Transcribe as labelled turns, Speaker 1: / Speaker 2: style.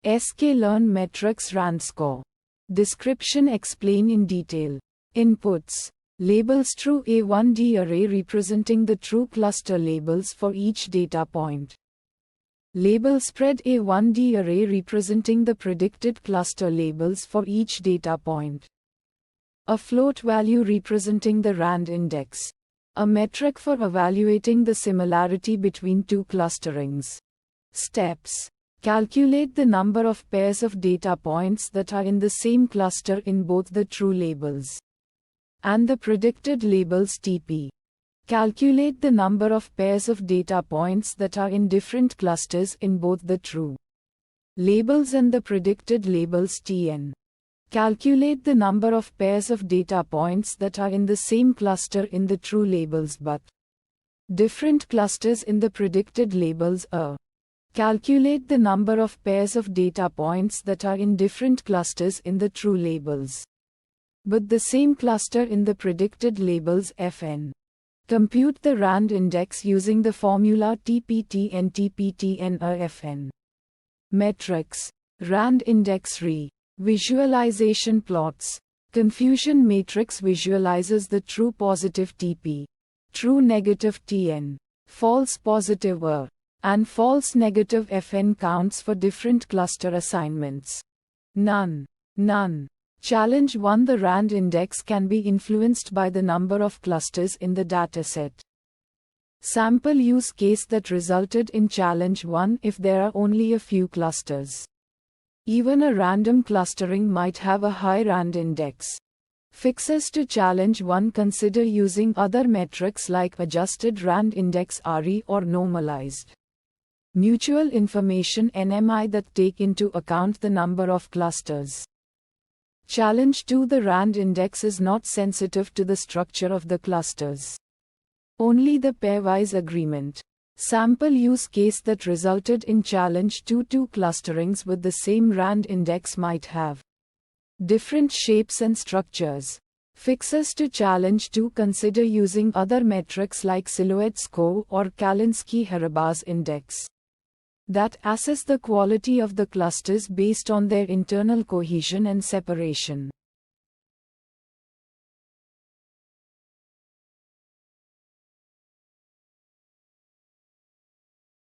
Speaker 1: sklearn metrics RAND score. Description explain in detail. Inputs. Labels true A1D array representing the true cluster labels for each data point. Label spread A1D array representing the predicted cluster labels for each data point. A float value representing the RAND index. A metric for evaluating the similarity between two clusterings. Steps. Calculate the number of pairs of data points that are in the same cluster in both the true labels and the predicted labels TP. Calculate the number of pairs of data points that are in different clusters in both the true labels and the predicted labels TN. Calculate the number of pairs of data points that are in the same cluster in the true labels but different clusters in the predicted labels Calculate the number of pairs of data points that are in different clusters in the true labels but the same cluster in the predicted labels Fn. Compute the RAND index using the formula TPTN TPTN Fn. Metrics. RAND index Visualization plots. Confusion matrix visualizes the true positive TP, true negative TN, false positive and false negative Fn counts for different cluster assignments. None. Challenge 1. The RAND index can be influenced by the number of clusters in the dataset. Sample use case that resulted in challenge 1. If there are only a few clusters, even a random clustering might have a high RAND index. Fixes to challenge 1. Consider using other metrics like adjusted RAND index RE or normalized mutual information NMI that take into account the number of clusters. Challenge 2. The RAND index is not sensitive to the structure of the clusters, only the pairwise agreement. Sample use case that resulted in challenge 2. Two clusterings with the same RAND index might have different shapes and structures. Fixes to challenge 2. Consider using other metrics like silhouette score or Kalinske-Harabasz index that assess the quality of the clusters based on their internal cohesion and separation.